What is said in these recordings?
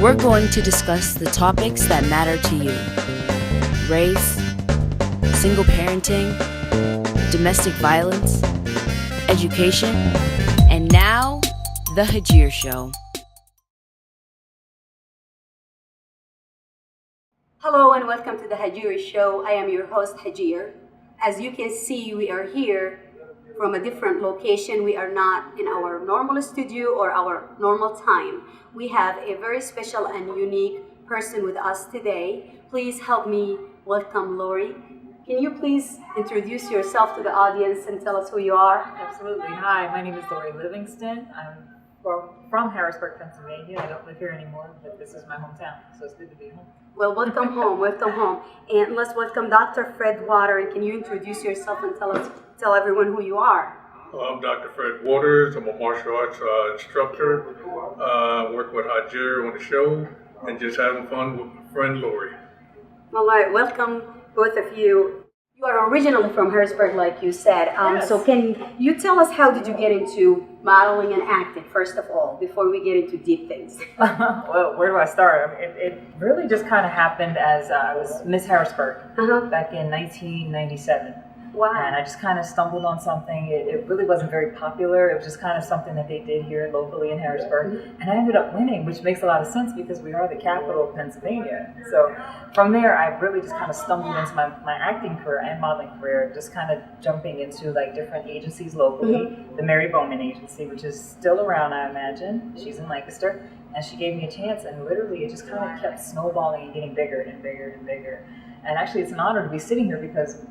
We're going to discuss the topics that matter to you: race, single parenting, domestic violence, education, and now, the Hagir Show. Hello and welcome to the Hagir Show. I am your host, Hagir. As you can see, we are here from a different location. We are not in our normal studio or our normal time. We have a very special and unique person with us today. Please help me welcome Lori. Can you please introduce yourself to the audience and tell us who you are? Absolutely. Hi, my name is Lori Livingston. I'm from Harrisburg, Pennsylvania. I don't live here anymore, but this is my hometown, so it's good to be home. Well, welcome home, welcome home. And let's welcome Dr. Fred Water. And can you introduce yourself and tell everyone who you are? I'm Dr. Fred Waters. I'm a martial arts instructor. Work with Hagir on the show and just having fun with my friend Lori. All right, welcome both of you. You are originally from Harrisburg, like you said. Yes. So can you tell us how did you get into modeling and acting, first of all, before we get into deep things? Well, where do I start? I mean, it really just kind of happened as I was Miss Harrisburg back in 1997. Wow. And I just kind of stumbled on something. It really wasn't very popular. It was just kind of something that they did here locally in Harrisburg. And I ended up winning, which makes a lot of sense because we are the capital of Pennsylvania. So from there, I really just kind of stumbled into my acting career and modeling career, just kind of jumping into like different agencies locally. The Mary Bowman Agency, which is still around, I imagine. She's in Lancaster. And she gave me a chance, and literally it just kind of kept snowballing and getting bigger and bigger and bigger. And actually, it's an honor to be sitting here because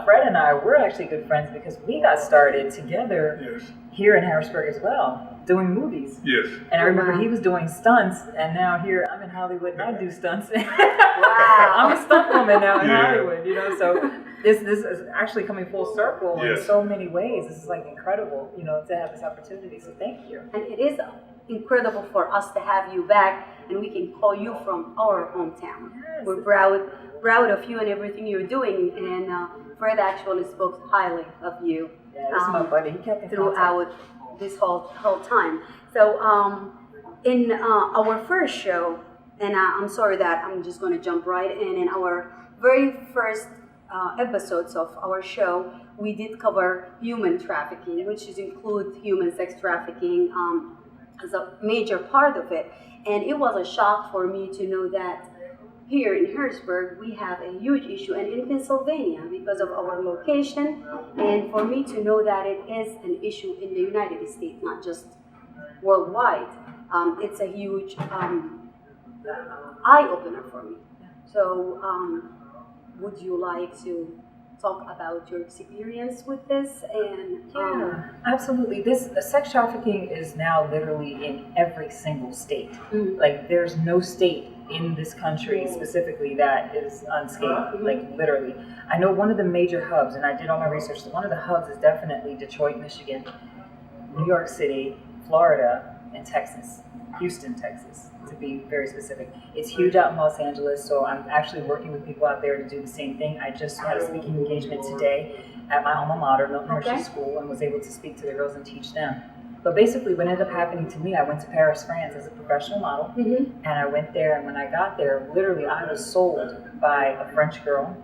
Fred and I, we're actually good friends because we got started together here in Harrisburg as well, doing movies. Yes. And I remember he was doing stunts, and now here I'm in Hollywood and I do stunts. Wow. I'm a stunt woman now in Hollywood, you know, so this is actually coming full circle in so many ways. This is like incredible, you know, to have this opportunity, so thank you. And it is incredible for us to have you back, and we can call you from our hometown. Yes. We're proud of you and everything you're doing, and Fred actually spoke highly of you. Yeah, this is my buddy. He kept me throughout this whole time. So in our first show, and I'm sorry that I'm just going to jump right in our very first episodes of our show, we did cover human trafficking, which includes human sex trafficking as a major part of it. And it was a shock for me to know that here in Harrisburg, we have a huge issue, and in Pennsylvania, because of our location, and for me to know that it is an issue in the United States, not just worldwide, it's a huge eye-opener for me. So would you like to talk about your experience with this? And absolutely. The sex trafficking is now literally in every single state. Like there's no state in this country specifically that is unscathed, like literally. I know one of the major hubs, and I did all my research, so one of the hubs is definitely Detroit, Michigan, New York City, Florida, and Texas. Houston, Texas, to be very specific. It's huge out in Los Angeles, so I'm actually working with people out there to do the same thing. I just had a speaking engagement today at my alma mater, Milton Hershey School, and was able to speak to the girls and teach them. But basically what ended up happening to me, I went to Paris, France as a professional model, and I went there, and when I got there, literally I was sold by a French girl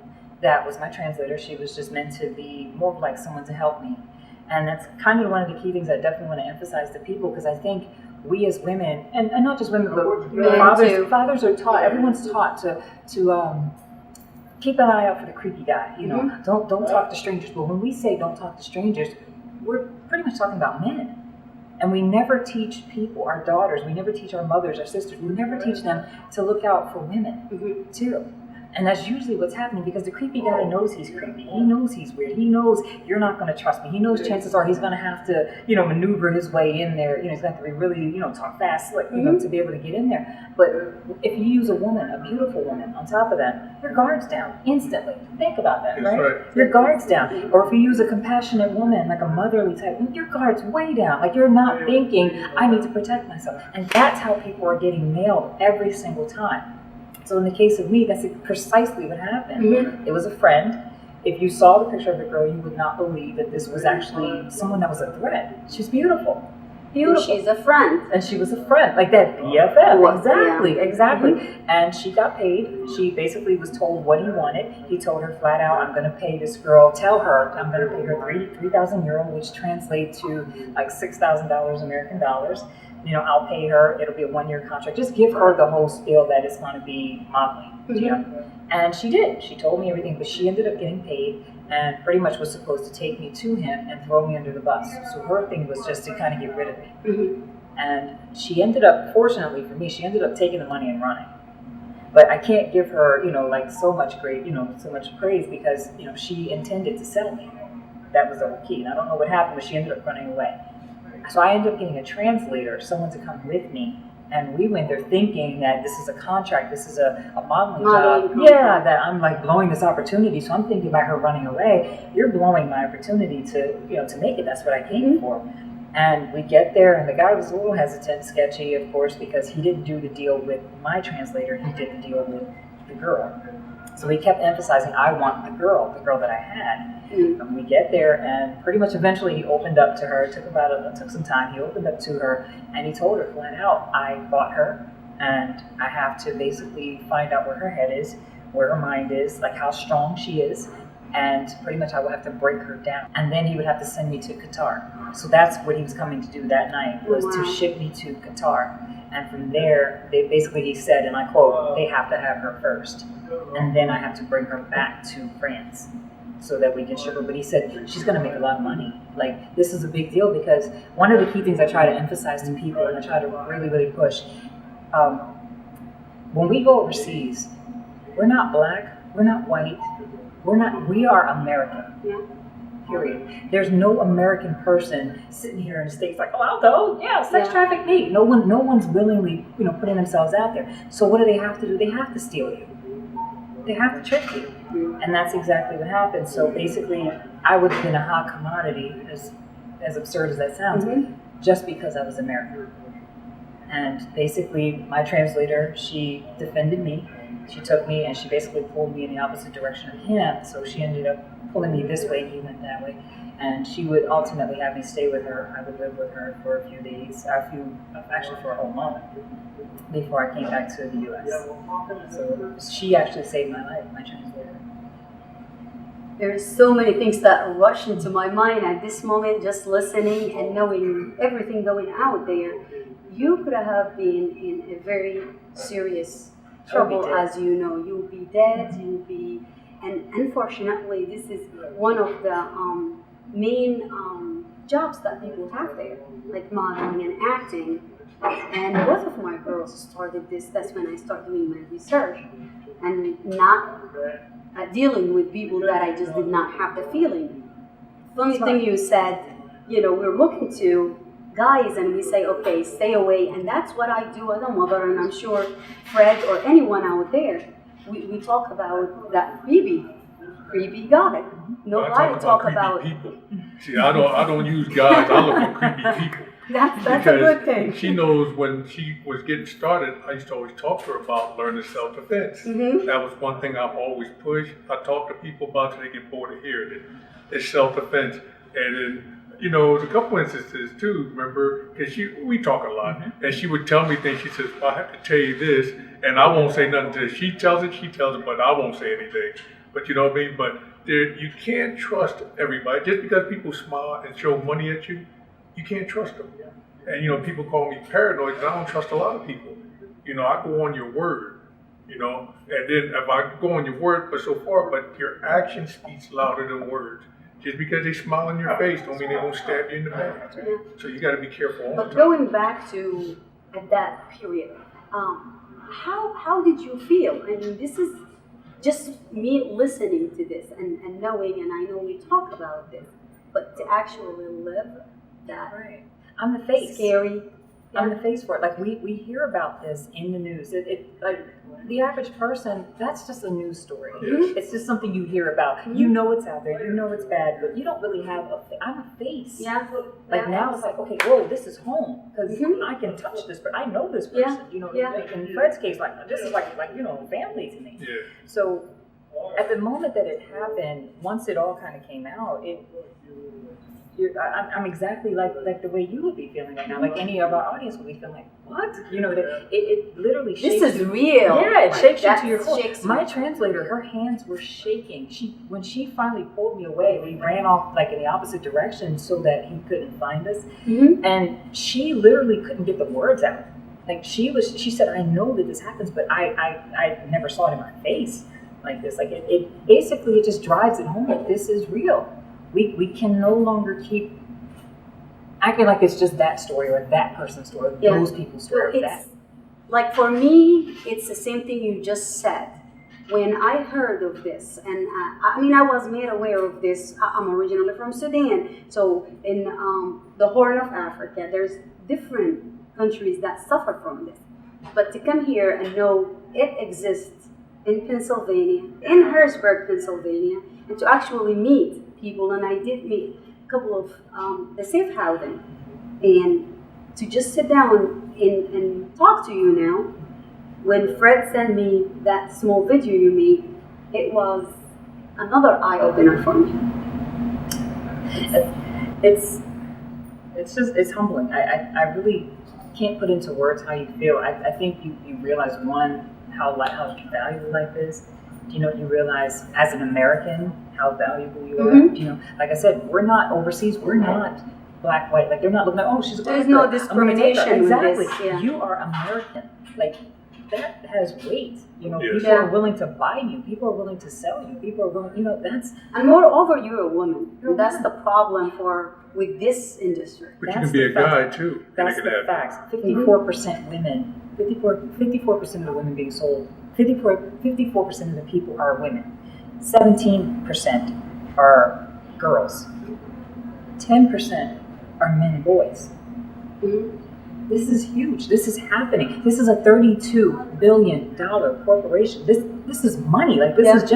that was my translator. She was just meant to be more of like someone to help me. And that's kind of one of the key things I definitely want to emphasize to people, because I think we as women, and not just women, but fathers are taught, everyone's taught to keep an eye out for the creepy guy, you know, don't talk to strangers. But when we say don't talk to strangers, we're pretty much talking about men. And we never teach people, our daughters, we never teach our mothers, our sisters, we never teach them to look out for women too. And that's usually what's happening, because the creepy guy knows he's creepy. He knows he's weird. He knows you're not going to trust me. He knows chances are he's going to have to, you know, maneuver his way in there. You know, he's going to have to be really, you know, talk fast, like, you know, to be able to get in there. But if you use a woman, a beautiful woman, on top of that, your guard's down instantly. Think about that, right? Your guard's down. Or if you use a compassionate woman, like a motherly type, your guard's way down. Like, you're not thinking, I need to protect myself. And that's how people are getting nailed every single time. So in the case of me, that's precisely what happened. It was a friend. If you saw the picture of the girl, you would not believe that this was actually someone that was a threat. She's beautiful. beautiful. She's a friend. And she was a friend, like that BFF. Well, exactly, yeah. exactly. Mm-hmm. And she got paid. She basically was told what he wanted. He told her flat out, I'm going to pay this girl, tell her, I'm going to pay her 3,000 euro, which translates to like $6,000 American dollars. You know, I'll pay her. It'll be a 1-year contract. Just give her the whole spiel that it's going to be modeling. Mm-hmm. You know? And she did. She told me everything, but she ended up getting paid and pretty much was supposed to take me to him and throw me under the bus. So her thing was just to kind of get rid of me. Mm-hmm. And she ended up, fortunately for me, she ended up taking the money and running. But I can't give her, you know, like so much so much praise because, you know, she intended to settle me. That was the whole key. And I don't know what happened, but she ended up running away. So I ended up getting a translator, someone to come with me. And we went there thinking that this is a contract, this is a modeling job. Contract. Yeah, that I'm like blowing this opportunity. So I'm thinking by her running away, you're blowing my opportunity to, you know, to make it. That's what I came for. And we get there, and the guy was a little hesitant, sketchy, of course, because he didn't do the deal with my translator. He did the deal with the girl. So he kept emphasizing, I want the girl that I had. Mm-hmm. And we get there, and pretty much eventually he opened up to her. It took some time. He opened up to her, and he told her flat out, I bought her, and I have to basically find out where her head is, where her mind is, like how strong she is. And pretty much I would have to break her down. And then he would have to send me to Qatar. So that's what he was coming to do that night, was to ship me to Qatar. And from there, he said, and I quote, they have to have her first. And then I have to bring her back to France so that we can ship her. But he said, she's going to make a lot of money. Like, this is a big deal because one of the key things I try to emphasize to people, and I try to really, really push, when we go overseas, we're not black, we're not white, we are American. Yeah. Period. There's no American person sitting here in the States like, oh, I'll go, sex traffic me. No one's willingly, you know, putting themselves out there. So what do they have to do? They have to steal you. They have to trick you. And that's exactly what happened. So basically, I would have been a hot commodity, as absurd as that sounds, just because I was American. And basically, my translator, she defended me. She took me and she basically pulled me in the opposite direction of him. So she ended up pulling me this way and he went that way. And she would ultimately have me stay with her. I would live with her for a few days, actually for a whole month before I came back to the U.S. So she actually saved my life, my translator. There's so many things that rush into my mind at this moment, just listening and knowing everything going out there. You could have been in a very serious trouble, as you know. You'll be dead, and unfortunately, this is one of the main jobs that people have there, like modeling and acting. And both of my girls started this. That's when I started doing my research and not dealing with people that I just did not have the feeling. Funny thing you said, you know, we're looking to guys and we say, okay, stay away. And that's what I do as a mother. And I'm sure Fred or anyone out there, we talk about that creepy guy. Nobody talk about people. See, I don't use guys. I look for creepy people. That's a good thing. She knows when she was getting started, I used to always talk to her about learning self-defense. That was one thing I've always pushed. I talk to people about it, they get bored of hearing it. It's self-defense. And then, you know, there's a couple instances too, remember, because we talk a lot. And she would tell me things. She says, well, I have to tell you this, and I won't say nothing to her. She tells it, but I won't say anything. But you know what I mean? But you can't trust everybody. Just because people smile and show money at you, you can't trust them. And, you know, people call me paranoid because I don't trust a lot of people. You know, I go on your word, you know, and then if I go on your word, but so far, but your action speaks louder than words. Just because they smile in your face don't mean they won't stab you in the back. So you got to be careful all the time. But going back to at that period, how did you feel? I mean, this is just me listening to this and knowing, and I know we talk about this, but to actually live that. Right. I'm the face. Scary. I'm the face for it. Like we hear about this in the news. It like the average person, that's just a news story. It's just something you hear about. You know it's out there. You know it's bad, but you don't really have I'm a face. Yeah. Like now it's like, okay, whoa, this is home because I can touch this, but I know this person. You know, in Fred's case, like this is like you know, family to me. So at the moment that it happened, once it all kind of came out, I'm exactly like the way you would be feeling right now. Like any of our audience would be feeling like, what? You know, that it literally shakes. This is real. Yeah, it shakes you to your core. Shakes My me. translator, her hands were shaking. When she finally pulled me away, we ran off like in the opposite direction so that he couldn't find us. Mm-hmm. And she literally couldn't get the words out. Like she said, I know that this happens, but I never saw it in my face like this. Like it basically, it just drives it home that this is real. We can no longer keep acting like it's just that story or that person's story, or those people's story. It's, like for me, it's the same thing you just said. When I heard of this, and I mean, I was made aware of this. I'm originally from Sudan, so in the Horn of Africa, there's different countries that suffer from this. But to come here and know it exists in Pennsylvania, in Harrisburg, Pennsylvania, and to actually meet people, and I did meet a couple of the safe housing, and to just sit down and talk to you now. When Fred sent me that small video you made, it was another eye opener for me. It's humbling. I really can't put into words how you feel. I think you realize, one, how valuable life is. You realize as an American how valuable you are. Mm-hmm. Like I said, we're not overseas. We're not black, white. Like they're not looking like, oh, she's a black There's girl. no discrimination with Exactly. this. Yeah. You are American. Like that has weight. Yes. People are willing to buy you. People are willing to sell you. People are willing. That's. And moreover, you're a woman. You're a That's woman. the problem with this industry. But you That's can be the a fact. guy too. That's the facts. 54% women. 54% of the women being sold. 54% of the people are women. 17% are girls. 10% are men and boys. Mm-hmm. This is huge. This is happening. This is a $32 billion corporation. This is money. Like this is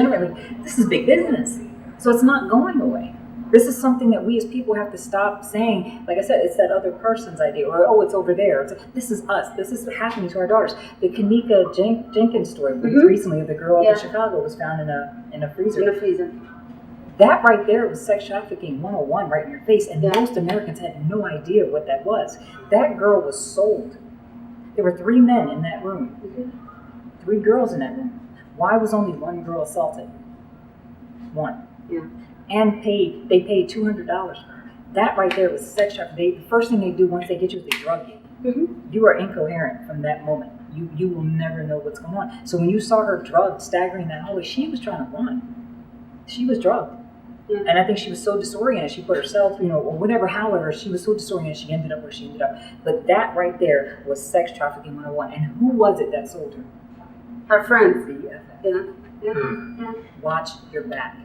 this is big business. So it's not going away. This is something that we as people have to stop saying. Like I said, it's that other person's idea, or oh, it's over there. This is us. This is happening to our daughters. The Kanika Jenkins story recently, the girl up in Chicago was found in a freezer. In a freezer. That right there was sex trafficking 101 right in your face, and most Americans had no idea what that was. That girl was sold. There were 3 men in that room, 3 girls in that room. Why was only 1 girl assaulted? 1. Yeah. And they paid $200 for her. That right there was sex trafficking. The first thing they do once they get you is they drug you. Mm-hmm. You are incoherent from that moment. You will never know what's going on. So when you saw her drugged, staggering that hallway, she was trying to run. She was drugged. Yeah. And I think she was so disoriented, she put herself, or whatever, however, she was so disoriented, she ended up where she ended up. But that right there was sex trafficking 101. And who was it that sold her? Her friends. Yeah. Watch your back.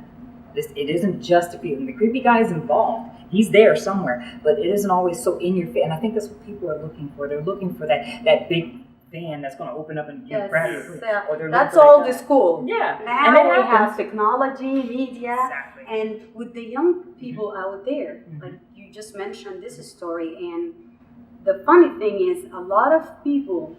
It isn't just a feeling. The creepy guy is involved. He's there somewhere, but it isn't always so in your face. And I think that's what people are looking for. They're looking for that big van that's going to open up and grab you. That's old school. Yeah. Now we have technology, media, Exactly. and with the young people out there, like you just mentioned this story, and the funny thing is a lot of people,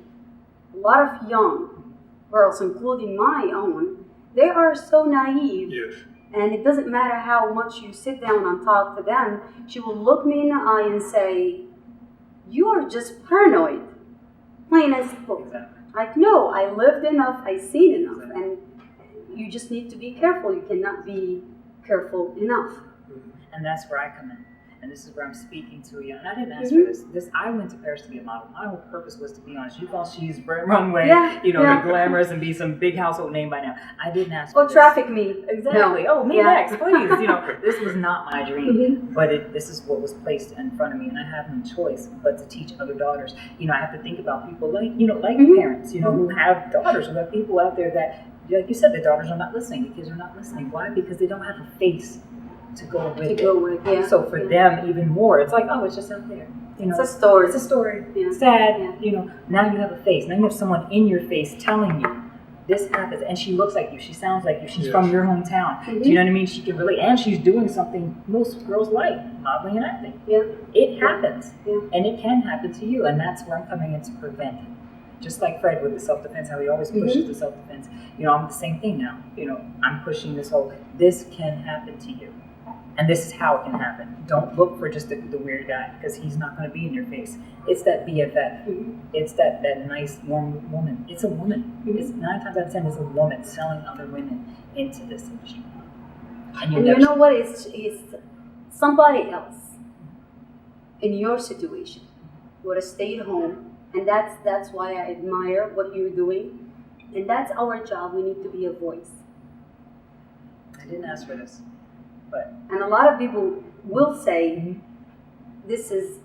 a lot of young girls, including my own, they are so naive. Yes. And it doesn't matter how much you sit down and talk to them, she will look me in the eye and say, "You are just paranoid." Plain as simple. Exactly. Like, no, I lived enough, I seen enough, and you just need to be careful. You cannot be careful enough. And that's where I come in. And this is where I'm speaking to you. And I didn't ask for this. I went to Paris to be a model. My whole purpose was to be on Givenchy's runway, be glamorous and be some big household name by now. I didn't ask for this. Traffic me. Exactly. No. Oh, me next, please. This was not my dream, but this is what was placed in front of me, and I have no choice but to teach other daughters. I have to think about people like parents, who have daughters, who have people out there that, like you said, the daughters are not listening. The kids are not listening. Why? Because they don't have a face to go with it. So for them, even more, it's like, oh, it's just out there. It's a story. It's a story. Yeah. Sad. Yeah. Now you have a face. Now you have someone in your face telling you this happens, and she looks like you. She sounds like you. She's from your hometown. Do you know what I mean? She can relate, and she's doing something most girls like, modeling and acting. Yeah. It happens, and it can happen to you, and that's where I'm coming in to prevent it. Just like Fred with the self-defense, how he always pushes the self-defense. I'm the same thing now. I'm pushing this whole, this can happen to you. And this is how it can happen. Don't look for just the weird guy, because he's not going to be in your face. It's that BFF. It's that nice, warm woman. It's a woman. It's 9 times out of 10, it's a woman selling other women into this industry. And you know what? It's somebody else in your situation would have stayed home, and that's why I admire what you're doing, and that's our job. We need to be a voice. I didn't ask for this. And a lot of people will say, this is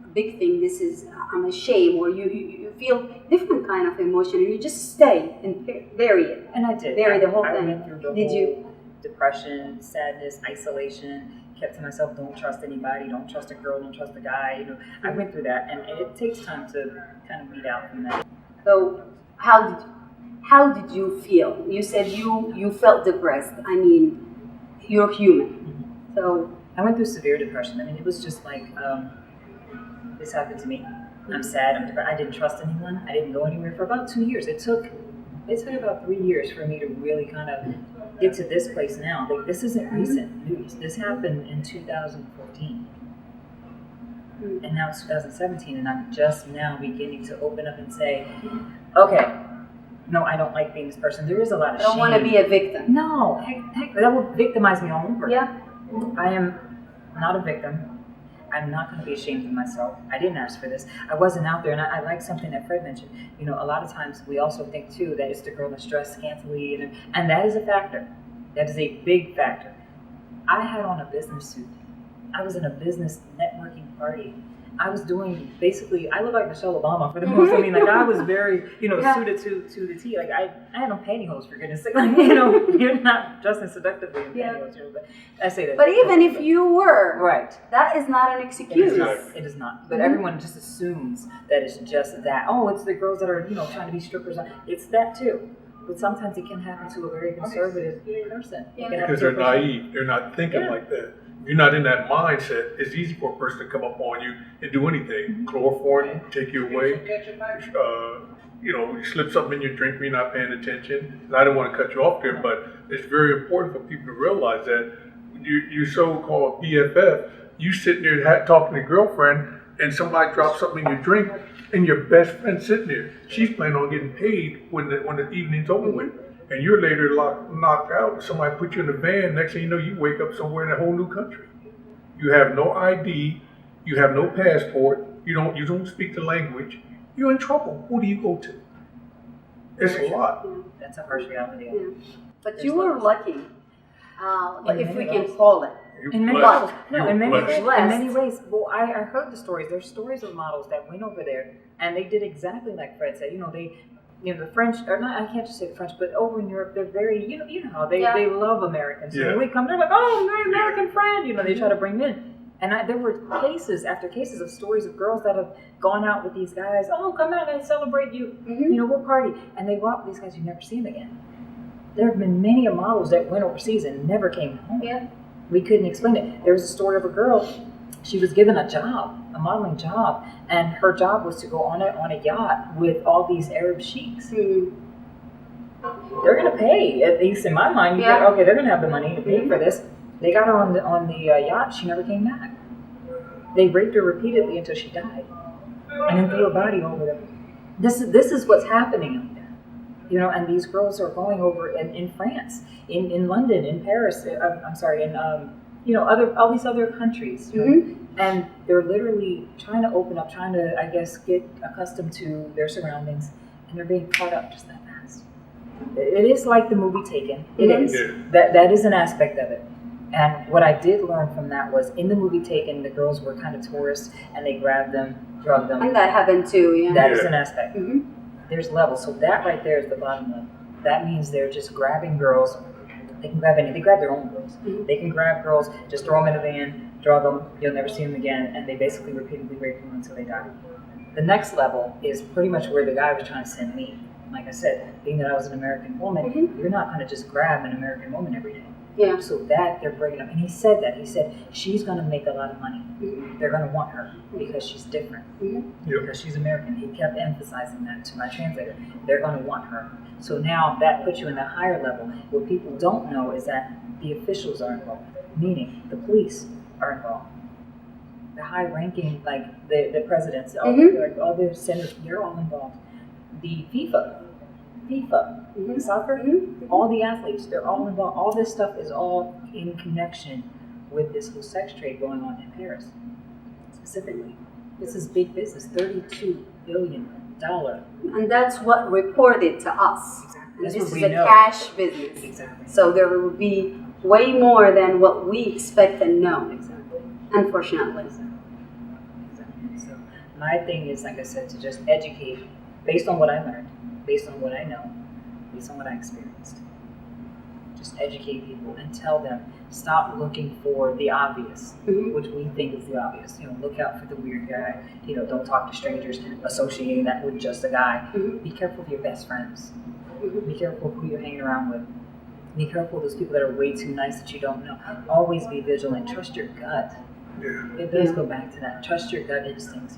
a big thing, this is, I'm ashamed, or you feel different kind of emotion, and you just stay and bury it. And I did. Bury the whole thing. I went through the whole depression, sadness, isolation, kept to myself, don't trust anybody, don't trust a girl, don't trust a guy. You know, I went through that, and it takes time to kind of weed out from that. So how did you feel? You said you felt depressed. I mean, you're human. So I went through severe depression. I mean, it was just like, this happened to me. I'm sad, I'm depressed. I didn't trust anyone. I didn't go anywhere for about 2 years. It took about 3 years for me to really kind of get to this place now. Like, this isn't recent news. This happened in 2014. And now it's 2017, and I'm just now beginning to open up and say, okay, no, I don't like being this person. There is a lot of shame. I don't want to be a victim. No, heck, that would victimize me all over. Yeah. I am not a victim. I'm not going to be ashamed of myself. I didn't ask for this. I wasn't out there, and I like something that Fred mentioned. You know, a lot of times we also think, too, that it's the girl that's dressed scantily, and that is a factor. That is a big factor. I had on a business suit. I was in a business networking party. I was doing, basically, I look like Michelle Obama for the most. I mean, like, I was very, suited to the T. Like, I had no pantyhose, for goodness sake. Like, you're not dressing seductively in pantyhose. But I say that. But even if you were, right, that is not an excuse. It is not. But everyone just assumes that it's just that. Oh, it's the girls that are, trying to be strippers. It's that too. But sometimes it can happen to a very conservative person. Because they're naive. They're not thinking like that. You're not in that mindset. It's easy for a person to come up on you and do anything. Chloroform, take you away. You slip something in your drink when you're not paying attention. And I don't want to cut you off there, but it's very important for people to realize that you so-called BFF, you sitting there talking to your girlfriend, and somebody drops something in your drink, and your best friend sitting there. She's planning on getting paid when the evening's over with. And you're later knocked out. Somebody put you in the van. Next thing you know, you wake up somewhere in a whole new country. You have no ID. You have no passport. You don't speak the language. You're in trouble. Who do you go to? It's a lot. That's a harsh reality. Yeah. But you were lucky, if we can ways. call it. In many But- ways. No, in many ways. Well, I heard the stories. There's stories of models that went over there, and they did exactly like Fred said. The French, or not, I can't just say the French, but over in Europe, they're very, you know how they love Americans. So when we come, they're like, oh, my American friend, they try to bring them in. And there were cases after cases of stories of girls that have gone out with these guys. Oh, come out and celebrate you. We'll party. And they go out with these guys, you never see them again. There have been many models that went overseas and never came home. Yeah. We couldn't explain it. There was a story of a girl. She was given a job, a modeling job, and her job was to go on a yacht with all these Arab sheiks. They're going to pay, at least in my mind. Okay, they're going to have the money to pay for this. They got her on the yacht. She never came back. They raped her repeatedly until she died, and then threw her body over them. This is what's happening out there, And these girls are going over in France, in London, in Paris. All these other countries, and they're literally trying to open up, trying to, I guess, get accustomed to their surroundings, and they're being caught up just that fast. It is like the movie Taken. It is. Yeah. That is an aspect of it. And what I did learn from that was, in the movie Taken, the girls were kind of tourists, and they grabbed them, drugged them. And that happened too, yeah. That is an aspect. There's levels. So that right there is the bottom level. That means they're just grabbing girls. They can grab they grab their own girls. They can grab girls, just throw them in a van, drug them, you'll never see them again, and they basically repeatedly rape them until they die. The next level is pretty much where the guy was trying to send me. Like I said, being that I was an American woman, you're not going to just grab an American woman every day. Yeah. So that they're bringing up, and he said that. He said she's going to make a lot of money. They're going to want her because she's different, because she's American. He kept emphasizing that to my translator. They're going to want her. So now that puts you in the higher level. What people don't know is that the officials are involved. Meaning the police are involved. The high-ranking, like the presidents, like all the senators, they're all involved. The FIFA, soccer, all the athletes, they're all involved. All this stuff is all in connection with this whole sex trade going on in Paris. Specifically, this is big business, $32 billion. And that's what reported to us. Exactly. And That's this what is we a know. cash business. Exactly. So there will be way more than what we expect and know, Exactly. unfortunately. Exactly. So my thing is, like I said, to just educate based on what I learned, based on what I know, based on what I experienced. Just educate people and tell them, stop looking for the obvious, which we think is the obvious. Look out for the weird guy. Don't talk to strangers, associating that with just a guy. Be careful of your best friends. Be careful of who you're hanging around with. Be careful of those people that are way too nice that you don't know. Always be vigilant. Trust your gut. It does go back to that. Trust your gut instincts.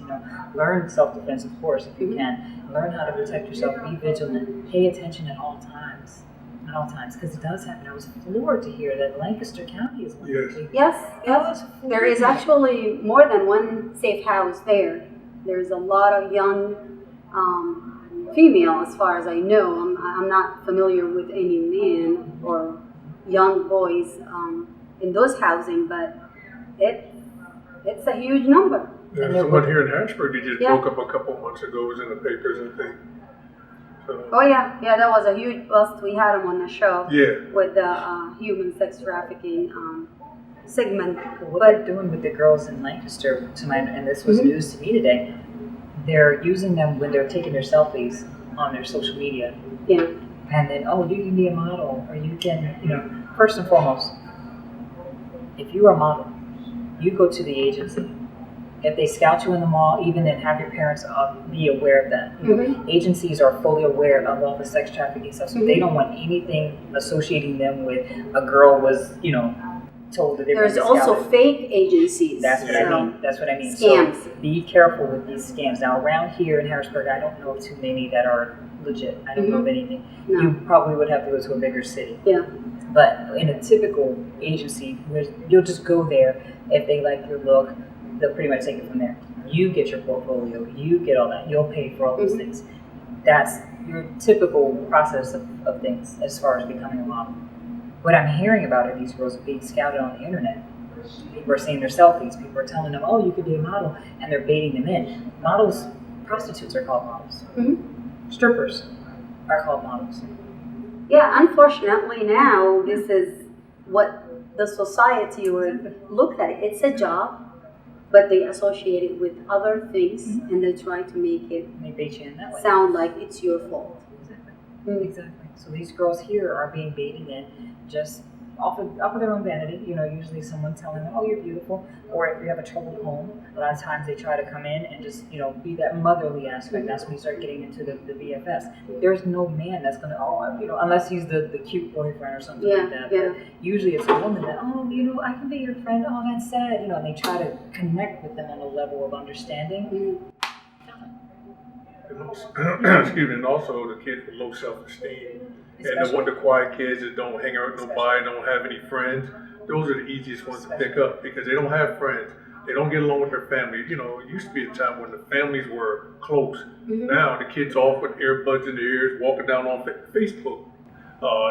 Learn self-defense, of course, if you can. Learn how to protect yourself. Be vigilant. Pay attention at all times. At all times, because it does happen. I was floored to hear that Lancaster County is one of the Yes. There is actually more than one safe house there. There's a lot of young female, as far as I know. I'm not familiar with any men or young boys in those housing, but it's a huge number. There's someone here in Harrisburg that just broke up a couple of months ago. It was in the papers and things. Oh yeah, that was a huge bust. We had him on the show with the human sex trafficking segment. What they're doing with the girls in Lancaster, and this was news to me today, they're using them when they're taking their selfies on their social media. Yeah. And then, you can be a model, or you can, first and foremost, if you're a model, you go to the agency. If they scout you in the mall, even then have your parents be aware of that. Agencies are fully aware of all the sex trafficking stuff, so they don't want anything associating them with a girl was, told that they were There's also fake agencies. That's what I mean. Scams. So be careful with these scams. Now, around here in Harrisburg, I don't know of too many that are legit. I don't know of anything. No. You probably would have to go to a bigger city. Yeah. But in a typical agency, you'll just go there. If they like your look, they'll pretty much take it from there. You get your portfolio, you get all that, you'll pay for all those things. That's your typical process of things as far as becoming a model. What I'm hearing about are these girls being scouted on the internet. People are seeing their selfies, people are telling them, you could be a model, and they're baiting them in. Prostitutes are called models. Strippers are called models. Yeah, unfortunately now, this is what the society would look at it. It's a job. But they associate it with other things, and they try to make it sound like it's your fault. Exactly. So these girls here are being baited in just off of their own vanity. Usually someone telling them, you're beautiful. Or if you have a troubled home, a lot of times they try to come in and just, be that motherly aspect. That's when you start getting into the BFFs. There's no man that's going to, unless he's the cute boyfriend or something like that. But usually it's a woman that, I can be your friend. Oh, that's sad. And they try to connect with them on a level of understanding. Excuse me, and also the kids with low self-esteem. And the quiet kids that don't hang out with nobody, don't have any friends, those are the easiest ones to pick up because they don't have friends. They don't get along with their family. It used to be a time when the families were close. Now the kids off with earbuds in their ears, walking down on Facebook.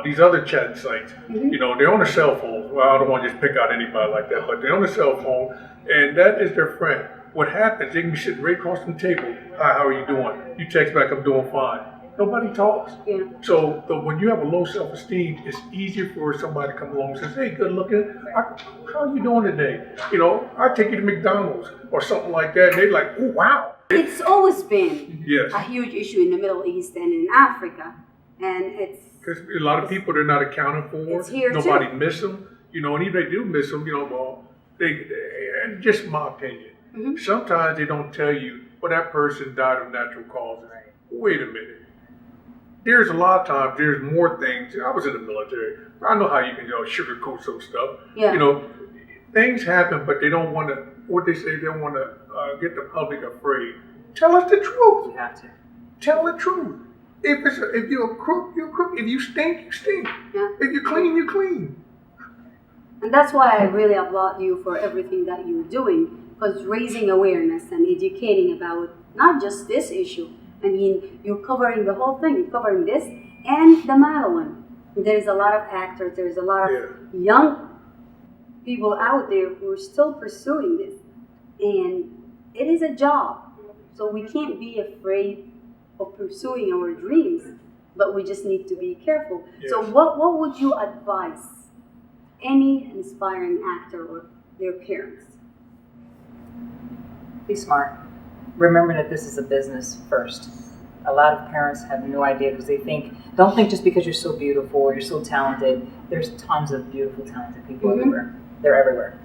These other chat sites, they're on their cell phones. Well, I don't want to just pick out anybody like that, but they're on their cell phone, and that is their friend. What happens, they can be sitting right across the table. Hi, how are you doing? You text back, I'm doing fine. Nobody talks. So when you have a low self-esteem, it's easier for somebody to come along and say, hey, good looking, how are you doing today? I take you to McDonald's or something like that. And they're like, oh, wow. It's always been a huge issue in the Middle East and in Africa. And it's... Because a lot of people they're not accounted for. It's here Nobody too. miss them. And even if they do miss them, they just my opinion. Sometimes they don't tell you, that person died of natural causes. Wait a minute. There's a lot of times, there's more things. I was in the military. I know how you can sugarcoat some stuff. Things happen, but they don't want to, what they say, they don't want to get the public afraid. Tell us the truth. You have to. Tell the truth. If you're a crook, you're a crook. If you stink, you stink. Yeah. If you're clean, you clean. And that's why I really applaud you for everything that you're doing, because raising awareness and educating about not just this issue. I mean, you're covering the whole thing. You're covering this and the Madeline. There's a lot of actors. There's a lot of young people out there who are still pursuing this. And it is a job. So we can't be afraid of pursuing our dreams, but we just need to be careful. Yes. So what would you advise any inspiring actor or their parents? Be smart. Remember that this is a business first. A lot of parents have no idea because they don't think just because you're so beautiful or you're so talented. There's tons of beautiful, talented people everywhere. They're everywhere.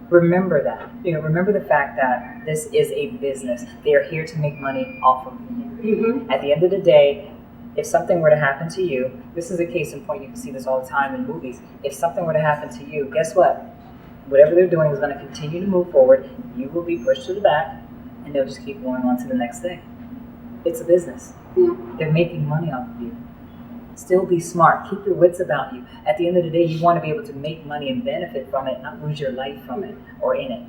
Remember that. Remember the fact that this is a business. They are here to make money off of you. At the end of the day, if something were to happen to you, this is a case in point. You can see this all the time in movies. If something were to happen to you, guess what? Whatever they're doing is going to continue to move forward. You will be pushed to the back, and they'll just keep going on to the next thing. It's a business. They're making money off of you. Still be smart. Keep your wits about you. At the end of the day, you want to be able to make money and benefit from it, not lose your life from it or in it.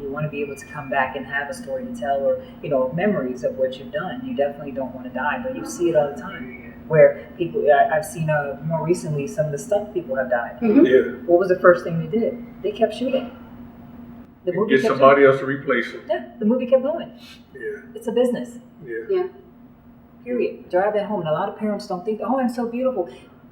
You want to be able to come back and have a story to tell, or memories of what you've done. You definitely don't want to die, but you see it all the time. Where people, I've seen more recently, some of the stunt people have died. What was the first thing they did? They kept shooting. The movie Get somebody else to replace them. Yeah, the movie kept going. Yeah. It's a business. Yeah. Period. Drive that home. And a lot of parents don't think, oh, I'm so beautiful.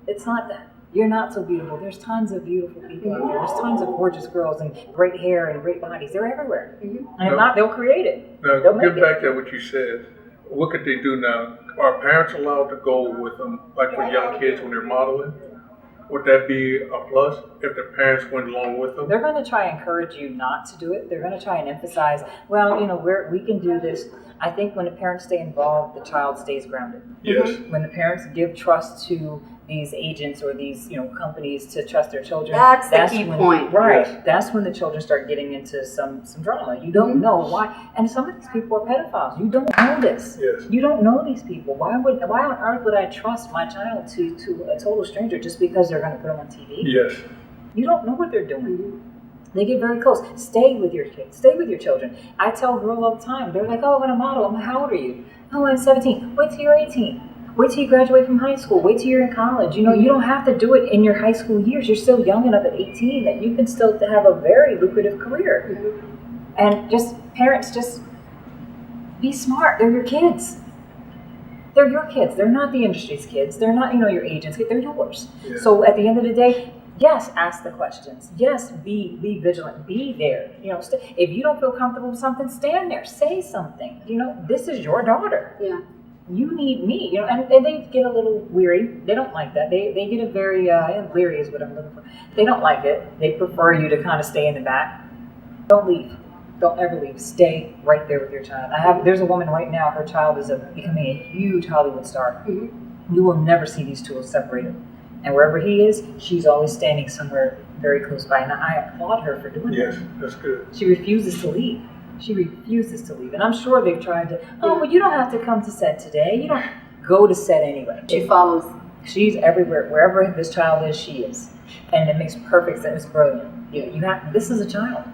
It's not that. You're not so beautiful. There's tons of beautiful people out there. There's tons of gorgeous girls and great hair and great bodies. They're everywhere. And if not, they'll create it. Now, They'll get make back it. to what you said. What could they do now? Are parents allowed to go with them, like for young kids when they're modeling? Would that be a plus if the parents went along with them? They're going to try and encourage you not to do it. They're going to try and emphasize, well, we can do this. I think when the parents stay involved, the child stays grounded. Yes. When the parents give trust to these agents or these companies to trust their children, That's the key point. Right. Yes. That's when the children start getting into some drama. You don't know why, and some of these people are pedophiles. You don't know this. Yes. You don't know these people. Why on earth would I trust my child to a total stranger just because they're going to put them on TV? Yes. You don't know what they're doing. They get very close. Stay with your kids. Stay with your children. I tell girls all the time. They're like, oh, I'm going to model. I'm like, how old are you? Oh, I'm 17. Wait till you're 18. Wait till you graduate from high school. Wait till you're in college. You don't have to do it in your high school years. You're still young enough at 18 that you can still have a very lucrative career. And parents, just be smart. They're your kids. They're your kids. They're not the industry's kids. They're not, your agent's kids. They're yours. Yeah. So at the end of the day, yes, ask the questions. Yes, be vigilant. Be there. If you don't feel comfortable with something, stand there. Say something. This is your daughter. Yeah. You need me. And they get a little weary. They don't like that. They get a very leery is what I'm looking for. They don't like it. They prefer you to kind of stay in the back. Don't leave. Don't ever leave. Stay right there with your child. There's a woman right now. Her child is becoming a huge Hollywood star. You will never see these two separated. And wherever he is, she's always standing somewhere very close by. And I applaud her for doing that. Yes, that's good. She refuses to leave. She refuses to leave. And I'm sure they've tried to, well, you don't have to come to set today. You don't go to set anyway. She follows. She's everywhere. Wherever this child is, she is. And it makes perfect sense. It's brilliant. This is a child.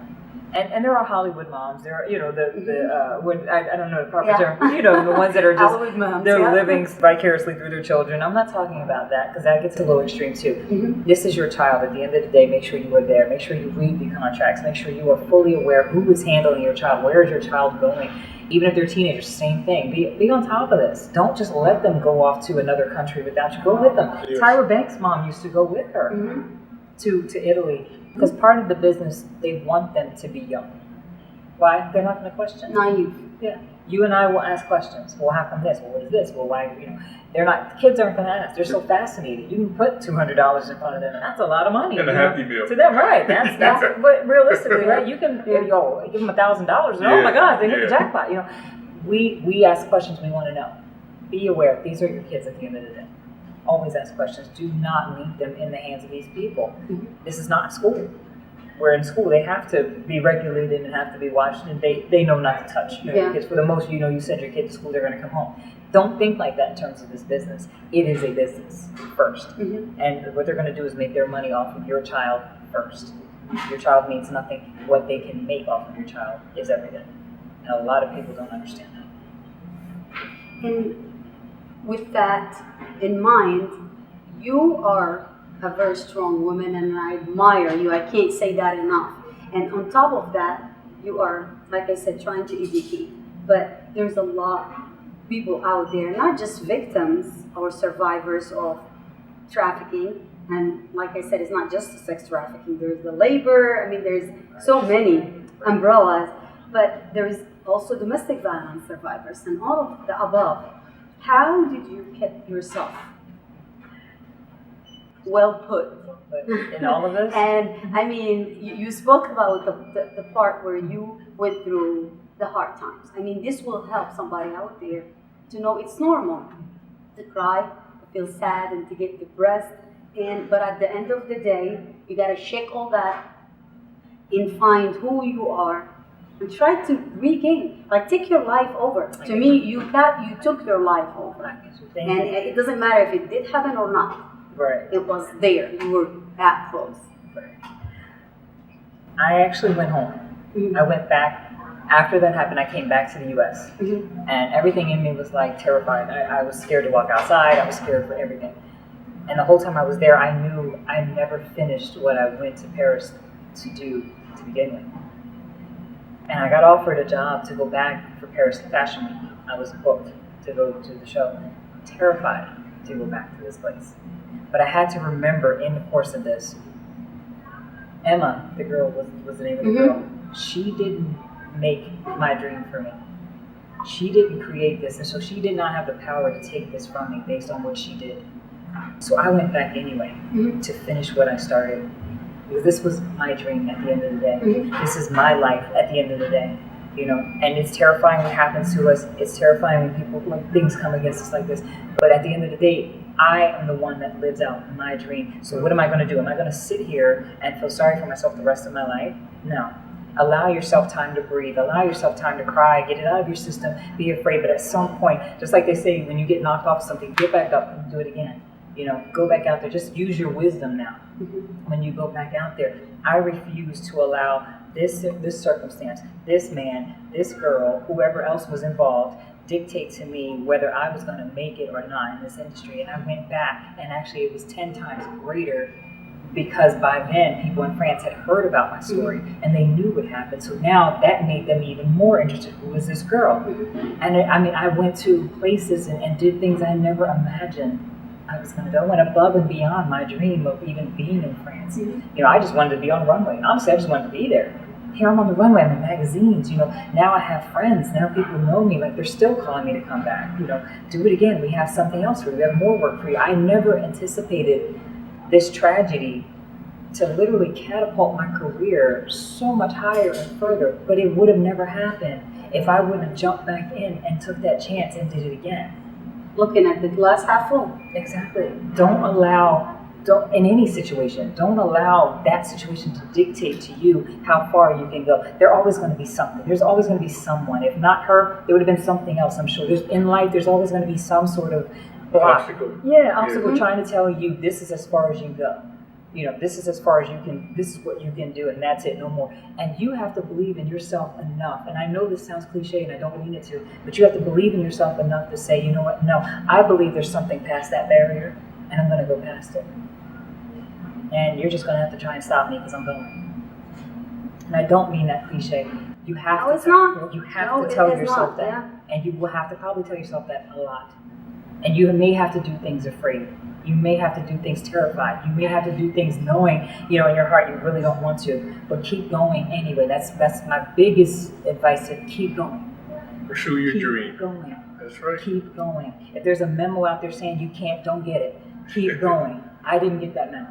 And there are Hollywood moms. There are, I don't know the proper term. The ones that are just Hollywood moms, they're living vicariously through their children. I'm not talking about that because that gets a little extreme too. This is your child. At the end of the day, make sure you are there. Make sure you read the contracts. Make sure you are fully aware who is handling your child. Where is your child going? Even if they're teenagers, same thing. Be on top of this. Don't just let them go off to another country without you. Go with them. Yes. Tyra Banks' mom used to go with her to Italy. Because part of the business, they want them to be young. Why? They're not going to question. Naive. Yeah. You and I will ask questions. Well, how come this? Well, what is this? Well, why? They're not. The kids aren't going to ask. They're so fascinated. You can put $200 in front of them, and that's a lot of money. And a Happy Meal. To them, right? That's. But realistically, right? You can give them $1,000, and oh my God, they hit the jackpot. We ask questions we want to know. Be aware. These are your kids at the end of the day. Always ask questions. Do not leave them in the hands of these people. This is not school. Where in school they have to be regulated and have to be watched, and they know not to touch. Because for the most, you send your kid to school, they're going to come home. Don't think like that in terms of this business. It is a business first. And what they're going to do is make their money off of your child first. Your child means nothing. What they can make off of your child is everything. And a lot of people don't understand that. And with that in mind, you are a very strong woman, and I admire you. I can't say that enough. And on top of that, you are, like I said, trying to educate. But there's a lot of people out there, not just victims or survivors of trafficking. And like I said, it's not just the sex trafficking. There's the labor. I mean, there's so many umbrellas. But there's also domestic violence survivors and all of the above. How did you keep yourself well put in all of this? And I mean, you spoke about the part where you went through the hard times. I mean, this will help somebody out there to know it's normal to cry, to feel sad, and to get depressed. But at the end of the day, you gotta shake all that and find who you are and try to regain. Like, take your life over. To me, you took your life over, and it doesn't matter if it did happen or not. Right. It was there. You were that close. Right. I actually went home. I went back. After that happened, I came back to the U.S. And everything in me was like terrified. I was scared to walk outside. I was scared for everything. And the whole time I was there, I knew I never finished what I went to Paris to do to begin with. And I got offered a job to go back for Paris Fashion Week. I was booked to go to the show. Terrified to go back to this place. But I had to remember in the course of this, Emma, the girl was the name of the girl, she didn't make my dream for me. She didn't create this, and so she did not have the power to take this from me based on what she did. So I went back anyway to finish what I started, because this was my dream at the end of the day. This is my life at the end of the day, and it's terrifying what happens to us. It's terrifying when things come against us like this. But at the end of the day, I am the one that lives out my dream. So what am I going to do? Am I going to sit here and feel sorry for myself the rest of my life? No. Allow yourself time to breathe. Allow yourself time to cry. Get it out of your system. Be afraid. But at some point, just like they say, when you get knocked off something, get back up and do it again. Go back out there. Just use your wisdom now. When you go back out there, I refuse to allow this circumstance, this man, this girl, whoever else was involved, dictate to me whether I was going to make it or not in this industry. And I went back, and actually it was 10 times greater, because by then people in France had heard about my story and they knew what happened. So now that made them even more interested. Who is this girl? And I went to places and did things I never imagined I was going to do. I went above and beyond my dream of even being in France. I just wanted to be on the runway. Honestly, I just wanted to be there. Here I'm on the runway, I'm in magazines, now I have friends, now people know me, like they're still calling me to come back, do it again, we have something else for you, we have more work for you. I never anticipated this tragedy to literally catapult my career so much higher and further, but it would have never happened if I wouldn't have jumped back in and took that chance and did it again. Looking at the glass half full. Exactly. In any situation, don't allow that situation to dictate to you how far you can go. There's always going to be something. There's always going to be someone. If not her, there would have been something else, I'm sure. In life, there's always going to be some sort of block. Obstacle trying to tell you this is as far as you go. This is as far as you can, this is what you can do, and that's it, no more. And you have to believe in yourself enough. And I know this sounds cliche and I don't mean it to, but you have to believe in yourself enough to say, you know what, no, I believe there's something past that barrier, and I'm going to go past it. And you're just going to have to try and stop me because I'm going. And I don't mean that cliche. You have to tell yourself that. Yeah. And you will have to probably tell yourself that a lot. And you may have to do things afraid. You may have to do things terrified. You may have to do things knowing, in your heart you really don't want to. But keep going anyway. That's my biggest advice, to keep going. Pursue your dream. Keep going. That's right. Keep going. If there's a memo out there saying you can't, don't get it. Keep going. I didn't get that memo.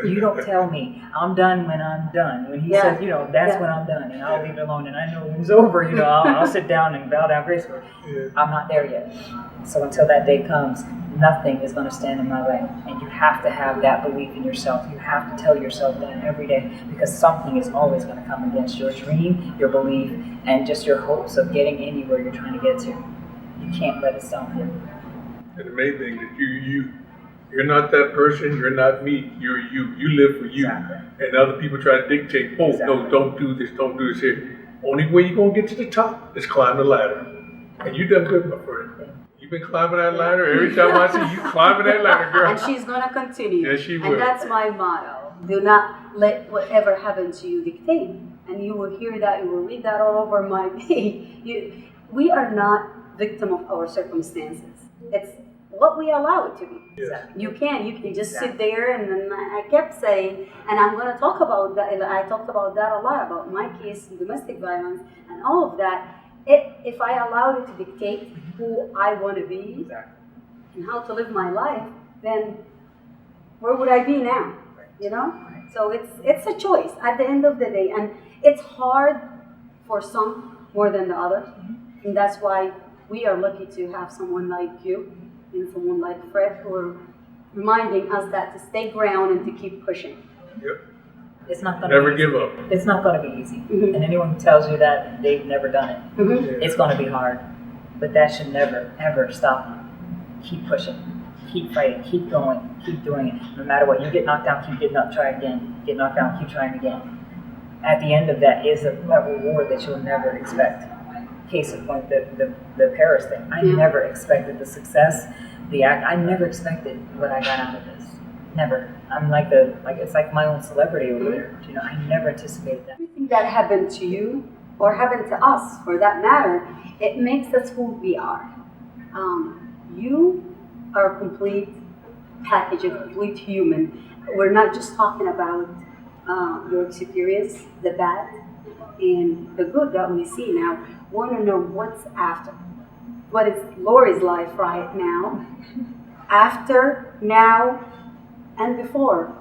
You don't tell me I'm done when I'm done. When he says, that's when I'm done, and I'll leave it alone, and I know when it's over, I'll sit down and bow down gracefully. I'm not there yet. So until that day comes, nothing is going to stand in my way. And you have to have that belief in yourself. You have to tell yourself that every day, because something is always going to come against your dream, your belief, and just your hopes of getting anywhere you're trying to get to. You can't let it stop you. And the main thing that you're not that person, you're not me, you're you. You live for you. Exactly. And other people try to dictate, no, don't do this here. Only way you're going to get to the top is climb the ladder. And you done good, my friend. You've been climbing that ladder. Every time I see you climbing that ladder, girl. And she's going to continue. Yes, she will. And that's my motto. Do not let whatever happens to you dictate. And you will hear that, you will read that all over my page. We are not victim of our circumstances. It's what we allow it to be. Yes. You can just sit there, and then I kept saying, and I'm going to talk about that. I talked about that a lot, about my case, domestic violence, and all of that. If I allowed it to dictate who I want to be and how to live my life, then where would I be now? So it's a choice at the end of the day, and it's hard for some more than the others, and that's why we are lucky to have someone like you and someone like Fred who are reminding us that to stay ground and to keep pushing. Yep. It's not going Never give up. It's not going to be easy. And anyone who tells you that, they've never done it. It's going to be hard. But that should never, ever stop you. Keep pushing. Keep fighting. Keep going. Keep doing it. No matter what. You get knocked down, keep getting up, try again. Get knocked down, keep trying again. At the end of that is a reward that you'll never expect. Case in point, the Paris thing. I never expected the success, the act. I never expected what I got out of this. Never. I'm it's like my own celebrity over there. I never anticipated that. Everything that happened to you, or happened to us for that matter, it makes us who we are. You are a complete package, a complete human. We're not just talking about your experience, the bad and the good that we see now. We want to know what's after. What is Lori's life right now, after, now, and before?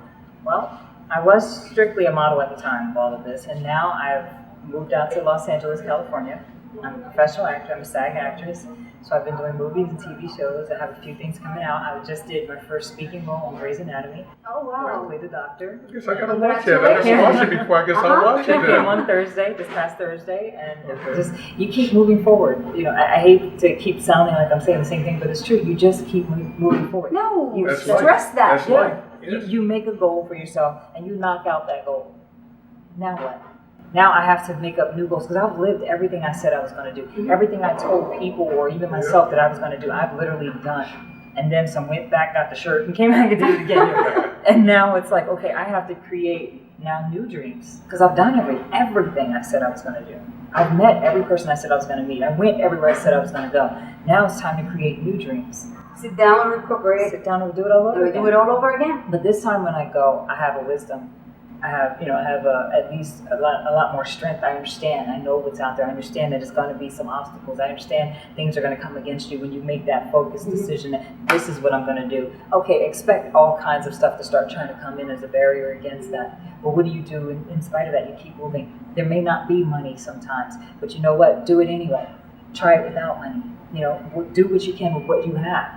Well, I was strictly a model at the time of all of this, and now I've moved out to Los Angeles, California. I'm a professional actor. I'm a SAG actress. So I've been doing movies and TV shows. I have a few things coming out. I just did my first speaking role on Grey's Anatomy. Oh, Where I wow. played the doctor. I guess I gotta watch that. I gotta watch it before I guess I'll watch it It came then. on Thursday, this past Thursday, and just you keep moving forward. I hate to keep sounding like I'm saying the same thing, but it's true. You just keep moving forward. No, You That's stress life. that. That's life. Yes. You make a goal for yourself, and you knock out that goal. Now what? Now I have to make up new goals because I've lived everything I said I was going to do. Everything I told people or even myself that I was going to do, I've literally done. And then some went back, got the shirt, and came back and did it again. And now it's like, okay, I have to create now new dreams because I've done everything I said I was going to do. I've met every person I said I was going to meet. I went everywhere I said I was going to go. Now it's time to create new dreams. Sit down and recuperate. Sit down and do it all over again. Do it all over again. But this time when I go, I have a wisdom. I have at least a lot more strength. I understand. I know what's out there. I understand that it's going to be some obstacles. I understand things are going to come against you when you make that focused decision that this is what I'm going to do. Okay, expect all kinds of stuff to start trying to come in as a barrier against that. But what do you do in spite of that? You keep moving. There may not be money sometimes, but you know what? Do it anyway. Try it without money. Do what you can with what you have.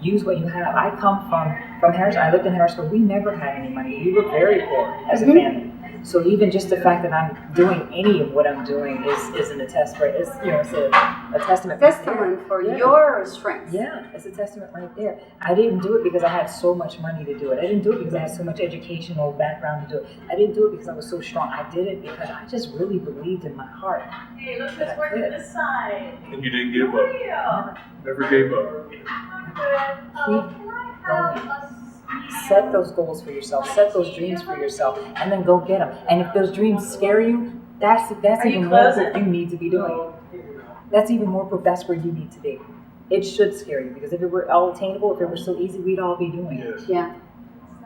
Use what you have. I come from Harrisburg. I lived in Harrisburg. We never had any money. We were very poor as a family. So even just the fact that I'm doing any of what I'm doing is an attest, right? It's a testament. Testament for your strength. Yeah, it's a testament right there. I didn't do it because I had so much money to do it. I didn't do it because I had so much educational background to do it. I didn't do it because I was so strong. I did it because I just really believed in my heart. Hey, look who's working this side. And you didn't give up. Never gave up. Keep going. Set those goals for yourself. Set those dreams for yourself, and then go get them. And if those dreams scare you, that's even more proof you need to be doing. That's even more proof that's where you need to be. It should scare you because if it were all attainable, if it were so easy, we'd all be doing it. Yes. Yeah.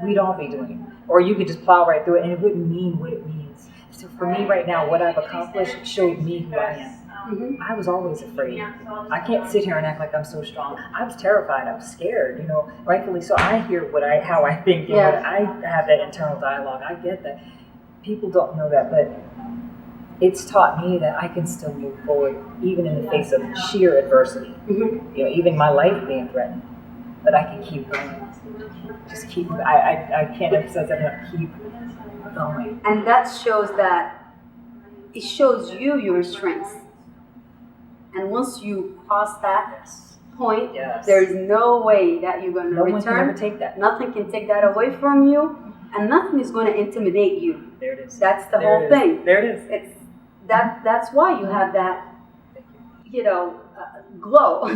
We'd all be doing it. Or you could just plow right through it, and it wouldn't mean what it means. So for me right now, what I've accomplished showed me who I am. I was always afraid. I can't sit here and act like I'm so strong. I was terrified. I was scared. Rightfully so. I hear how I think, and I have that internal dialogue. I get that. People don't know that, but it's taught me that I can still move forward, even in the face of sheer adversity. Even my life being threatened, but I can keep going. Just keep. I can't emphasize that enough. Keep going. And that shows that it shows you your strengths. And once you cross that point, there is no way that you're going to return. No one can ever take that. Nothing can take that away from you, and nothing is going to intimidate you. There it is. That's the whole thing. There it is. That's why you have that, glow.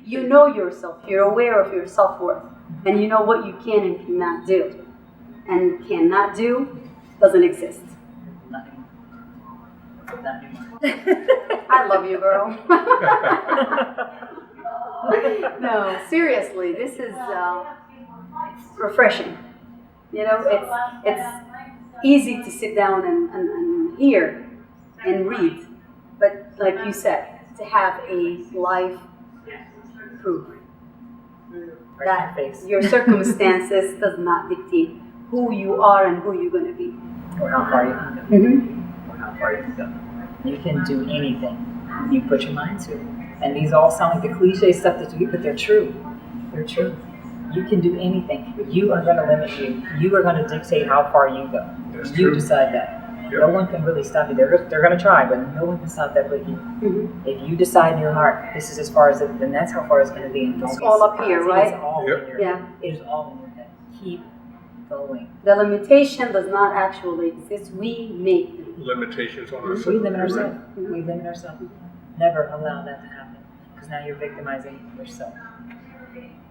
You know yourself. You're aware of your self-worth, and you know what you can and cannot do. And cannot do doesn't exist. Nothing. I love you, girl. No, seriously, this is refreshing. It's easy to sit down and hear and read, but like you said, to have a life proof that your circumstances does not dictate who you are and who you're going to be. Or how far you can go. Or how far you can go. You can do anything you put your mind to. And these all sound like the cliche stuff that you, but they're true. They're true. You can do anything. You are going to limit you. You are going to dictate how far you go. That's You true. decide that. Yep. No one can really stop you. They're going to try, but no one can stop that but you. If you decide in your heart, this is as far as it, then that's how far it's going to be. And don't It's be all up surprised. here, It right? is all Yep. in your Yeah. head. It is all in your head. Keep going. The limitation does not actually exist. We make them. Limitations on We ourselves. limit ourselves. We limit ourselves. Never allow that to happen, because now you're victimizing yourself.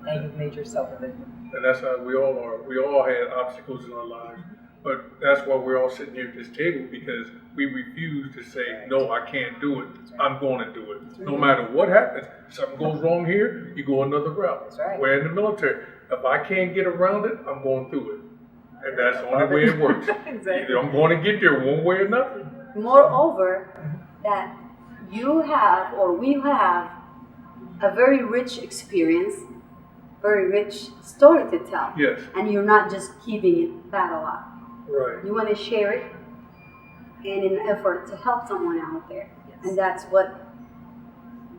Now you've made yourself a victim. And that's how we all are. We all had obstacles in our lives. But that's why we're all sitting here at this table, because we refuse to say, no, I can't do it. I'm going to do it. No matter what happens. Something goes wrong here, you go another route. That's right. We're in the military. If I can't get around it, I'm going through it. And that's the only way it works. Exactly. Either I'm going to get there one way or another. Moreover, that you have or we have a very rich experience, very rich story to tell. Yes. And you're not just keeping it battle out. Right. You want to share it in an effort to help someone out there. And that's what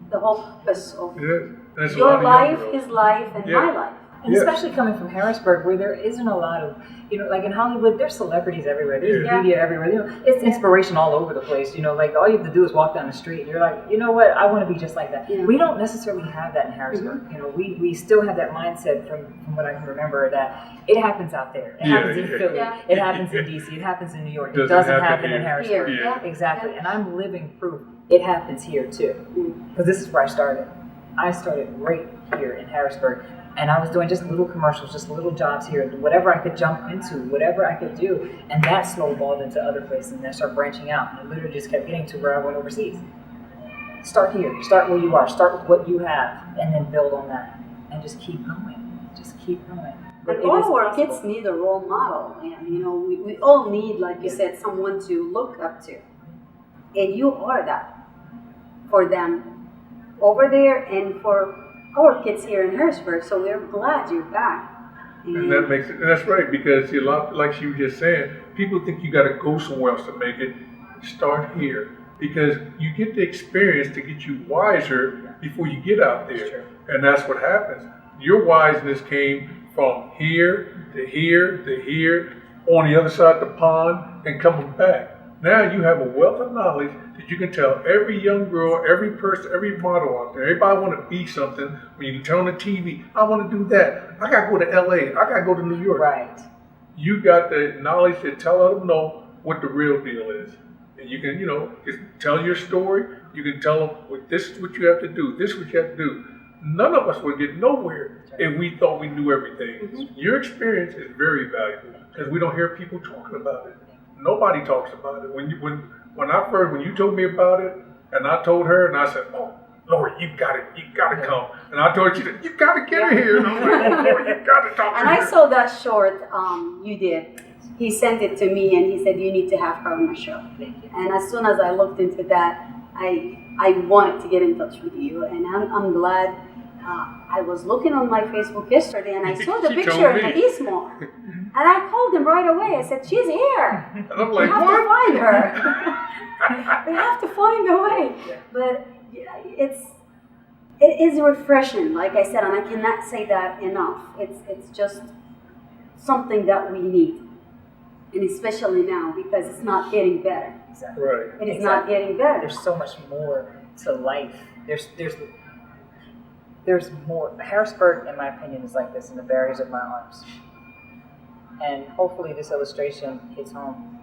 the whole purpose of Yes. That's a lot your of life, young girls. his life, and Yeah. my life. And Yes. especially coming from Harrisburg, where there isn't a lot of, like in Hollywood, there's celebrities everywhere. There's Yeah. media everywhere. It's inspiration all over the place. Like all you have to do is walk down the street and you're like, you know what, I want to be just like that. Yeah. We don't necessarily have that in Harrisburg. We still have that mindset from what I can remember, that it happens out there. It happens in Philly. Yeah. It happens in DC. It happens in New York. It Doesn't doesn't happen happen in here. Harrisburg. Here. Yeah. Exactly. And I'm living proof it happens here too. Because this is where I started. I started right here in Harrisburg. And I was doing just little commercials, just little jobs here, whatever I could jump into, whatever I could do. And that snowballed into other places, and I started branching out. And I literally just kept getting to where I went overseas. Start here. Start where you are. Start with what you have, and then build on that. And just keep going. Just keep going. But And it is all our possible. kids need a role model. And, we all need, like you said, someone to look up to. And you are that for them over there and for our kids here in Harrisburg. So we're glad you're back. And that makes it, that's right, because a lot, like she was just saying, people think you got to go somewhere else to make it. Start here, because you get the experience to get you wiser before you get out there. And that's what happens. Your wiseness came from here to here to here, on the other side of the pond, and coming back. Now you have a wealth of knowledge that you can tell every young girl, every person, every model out there. Everybody want to be something. When you turn on the TV, I want to do that. I got to go to LA. I got to go to New York. Right. You got the knowledge to tell them know what the real deal is. And you can, just tell your story. You can tell them, well, this is what you have to do. This is what you have to do. None of us would get nowhere if we thought we knew everything. Your experience is very valuable because we don't hear people talking about it. Nobody talks about it. When you told me about it, and I told her, and I said, "Oh, Lord, you got to come." And I told you, "You got to get her here." And I'm like, "Oh, Lord, you got to talk to And her." I saw that short you did. He sent it to me and he said, you need to have her on the show. Thank you. And as soon as I looked into that, I I wanted to get in touch with you, and I'm glad. I was looking on my Facebook yesterday, and I saw the She picture told in me. the Eastmore, and I called him right away. I said, "She's here. And I'm We like, have what? to find her. We have to find a way." But it is refreshing, like I said, and I cannot say that enough. It's just something that we need, and especially now because it's not getting better. Exactly. Right. It is not getting better. There's so much more to life. There's more. Harrisburg, in my opinion, is like this in the barriers of my arms. And hopefully this illustration hits home.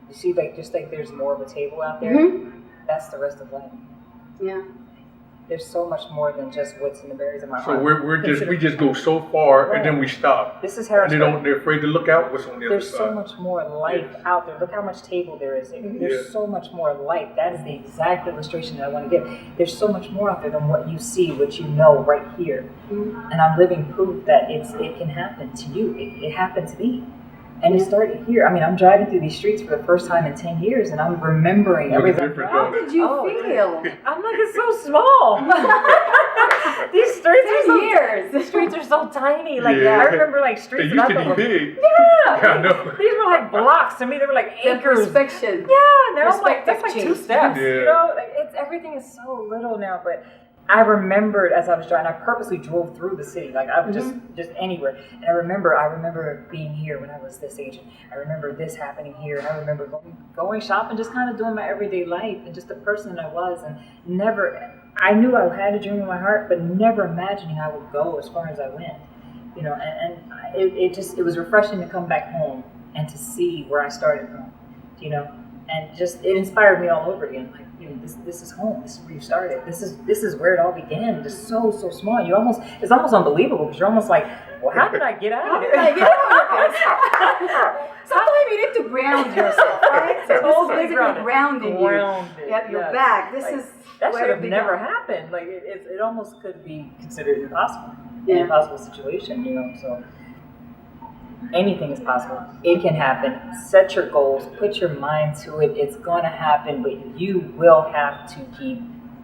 You see, like just like there's more of a table out there, that's the rest of life. Yeah. There's so much more than just what's in the barriers of my So arms. we just go so far and then we stop. This is And Harrisburg. they're afraid to look out what's on the There's other so side. much more life out there. Look how much table there is. There's so much more life. That is the exact illustration that I want to give. There's so much more out there than what you see, what you know right here. And I'm living proof that it can happen to you. It happened to me. And it started here. I mean, I'm driving through these streets for the first time in 10 years, and I'm remembering Looks everything. different, How don't it? did you Oh, feel? I'm like, it's so small. These streets are 10 so years. The streets are so tiny. Like Yeah. I remember like They streets used that I to thought be were big. Yeah, I know. these were like blocks to me. They were like The acres. perspection. Yeah, now I'm like that's like Perspective 2 steps. change. You know, like, everything is so little now. But I remembered as I was driving. I purposely drove through the city, like I was just anywhere. And I remember being here when I was this age. I remember this happening here, and I remember going shopping, just kind of doing my everyday life, and just the person I was, and never. I knew I had a dream in my heart, but never imagining I would go as far as I went. You know, and it was refreshing to come back home and to see where I started from. You know, and just it inspired me all over again. Like, you know, this is home. This is where you started. This is where it all began. Just so small. It's almost unbelievable because you're almost like, well, how did I get out How of did here? I get out of this? Sometimes you need to ground yourself, right? So this is Totally basically grounded. grounding you. Grounded, Yep, you're yes. back. This Like, is that where should it have began. never happened. Like it almost could be considered impossible. Yeah. An impossible situation, you know. So anything is possible. It can happen. Set your goals. Put your mind to it. It's gonna happen, but you will have to keep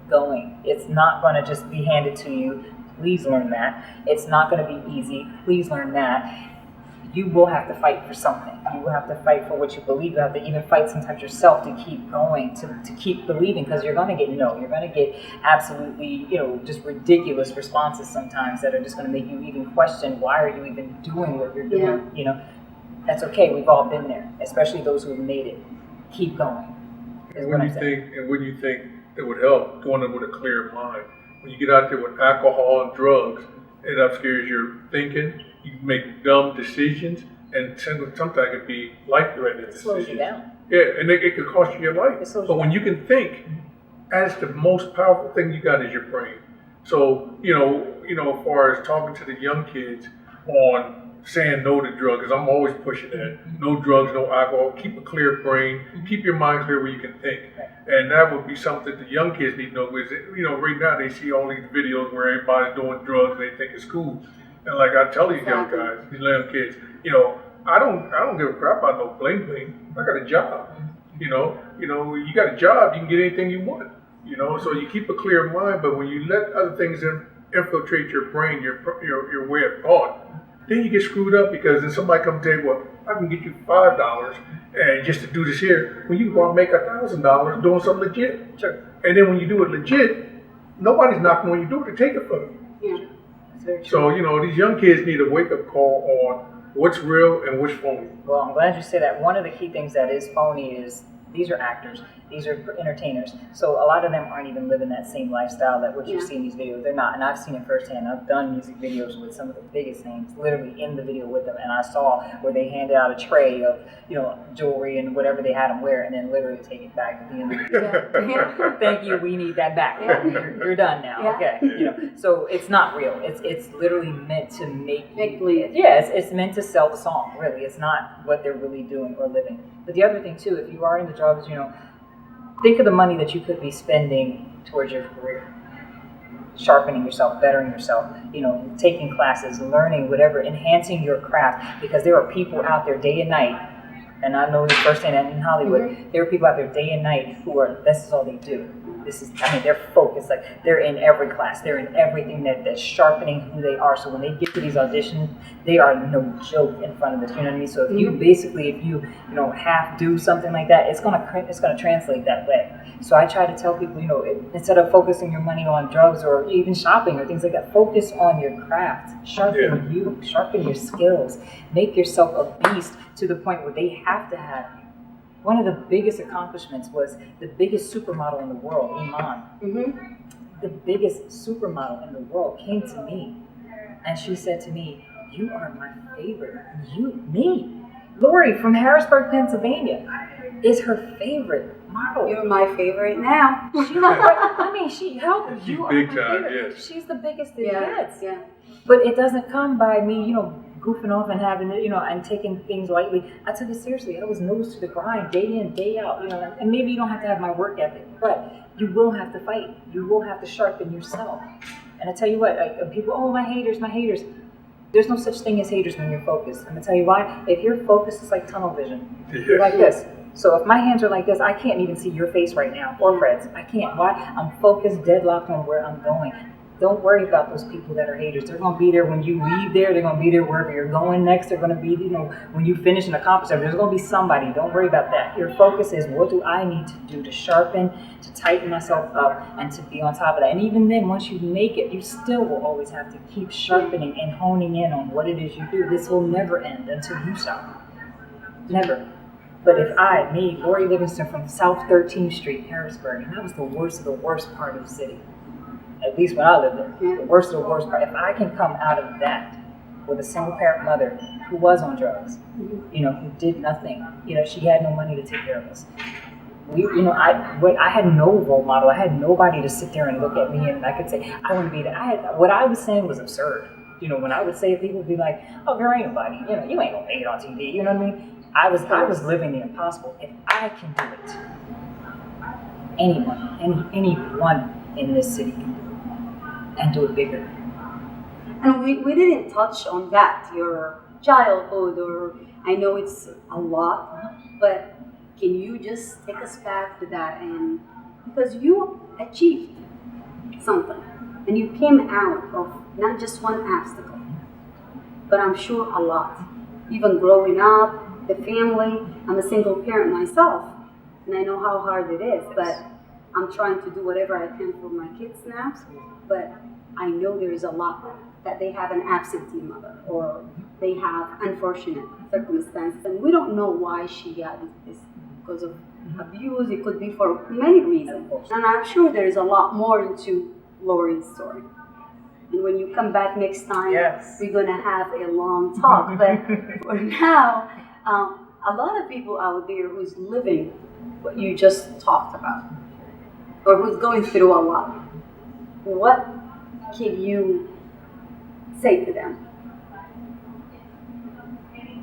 going. It's not gonna just be handed to you. Please learn that. It's not gonna be easy. Please learn that. You will have to fight for something. You will have to fight for what you believe. You have to even fight sometimes yourself to keep going, to keep believing, because you're going to get no. You're going to get absolutely, you know, just ridiculous responses sometimes that are just going to make you even question, why are you even doing what you're doing? Yeah. You know, that's okay. We've all been there, especially those who have made it. Keep going. is And what when I'm you saying. think it would help doing it with a clear mind? When you get out there with alcohol and drugs, it obscures your thinking. You make dumb decisions, and sometimes it could be life-threatening It decisions. slows you down. Yeah, and it could cost you your life. It slows But you when you can think, that's the most powerful thing you got is your brain. So you know, as far as talking to the young kids on saying no to drugs, because I'm always pushing that. No drugs, no alcohol. Keep a clear brain. Keep your mind clear where you can think. And that would be something the young kids need to know. Because right now they see all these videos where everybody's doing drugs. They think it's cool. And like I tell these young guys, these young kids, I don't give a crap about no bling bling. I got a job. You got a job, you can get anything you want. So you keep a clear mind. But when you let other things infiltrate your brain, your way of thought, then you get screwed up, because then somebody comes and tell you, well, I can get you $5 and just to do this here, when you can go out and make $1,000 doing something legit. Sure. And then when you do it legit, nobody's knocking on your door to take it from you. Yeah. That's very true. So, these young kids need a wake-up call on what's real and what's phony. Well, I'm glad you say that. One of the key things that is phony is these are actors. These are entertainers. So a lot of them aren't even living that same lifestyle that what you see in these videos. They're not. And I've seen it firsthand. I've done music videos with some of the biggest names, literally in the video with them. And I saw where they handed out a tray of, jewelry and whatever they had them wear, and then literally take it back at the end of the video. Yeah. Thank you. We need that back. Yeah. You're done now. Yeah. Okay. So it's not real. It's literally meant to make believe. Yeah, it's meant to sell the song, really. It's not what they're really doing or living. But the other thing, too, if you are into drugs, think of the money that you could be spending towards your career. Sharpening yourself, bettering yourself, taking classes, learning, whatever, enhancing your craft. Because there are people out there day and night, and I know this firsthand in Hollywood, there are people out there day and night who this is all they do. they're focused. Like, they're in every class. They're in everything that's sharpening who they are. So when they get to these auditions, they are no joke in front of this. You know what I mean? So if you half do something like that, it's gonna translate that way. So I try to tell people, instead of focusing your money on drugs or even shopping or things like that, focus on your craft. Sharpen your skills. Make yourself a beast to the point where they have to have you. One of the biggest accomplishments was the biggest supermodel in the world, Iman. Mm-hmm. The biggest supermodel in the world came to me, and she said to me, "You are my favorite." Me. Lori from Harrisburg, Pennsylvania, is her favorite model. You're my favorite now. She helped you. Big time, yes. She's the biggest it gets. Yeah. But it doesn't come by me, goofing off and having it, and taking things lightly. I took it seriously. I was nose to the grind, day in, day out, and maybe you don't have to have my work ethic, but you will have to fight. You will have to sharpen yourself. And I tell you what, people, my haters. There's no such thing as haters when you're focused. I'm gonna tell you why. If you're focused, it's like tunnel vision. You're like this. So if my hands are like this, I can't even see your face right now, or Fred's. I can't. Why? I'm focused, deadlocked on where I'm going. Don't worry about those people that are haters. They're going to be there when you leave there. They're going to be there wherever you're going next. They're going to be, when you finish and accomplish everything. There's going to be somebody. Don't worry about that. Your focus is, what do I need to do to sharpen, to tighten myself up, and to be on top of that. And even then, once you make it, you still will always have to keep sharpening and honing in on what it is you do. This will never end until you stop. Never. But if Lori Livingston from South 13th Street, Harrisburg, and that was the worst of the worst part of the city. At least when I lived there, the worst of the worst part. If I can come out of that with a single parent mother who was on drugs, who did nothing, she had no money to take care of us. I had no role model. I had nobody to sit there and look at me and I could say, I want to be that. What I was saying was absurd. When I would say it, people would be like, "Oh, there ain't nobody. You ain't gonna make it on TV." You know what I mean? I was living the impossible. If I can do it, anyone in this city can do it. And do it bigger. And we didn't touch on that, your childhood, or I know it's a lot, but can you just take us back to that? And because you achieved something and you came out of not just one obstacle, but I'm sure a lot. Even growing up, the family, I'm a single parent myself, and I know how hard it is, but I'm trying to do whatever I can for my kids now, but I know there's a lot that they have an absentee mother or they have unfortunate circumstances, and we don't know why she got this, because of abuse. It could be for many reasons, and I'm sure there's a lot more into Lori's story. And when you come back next time, we're gonna have a long talk. But for now, a lot of people out there who's living what you just talked about, or who's going through a lot, what can you say to them?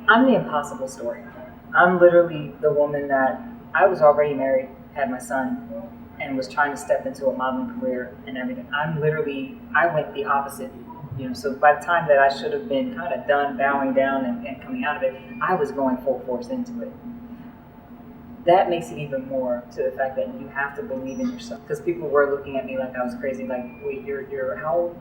I'm the impossible story. I'm literally the woman that I was already married, had my son, and was trying to step into a modeling career and everything. I went the opposite. So by the time that I should have been kind of done bowing down and coming out of it, I was going full force into it. That makes it even more to the fact that you have to believe in yourself. Because people were looking at me like I was crazy, like, wait, you're how old?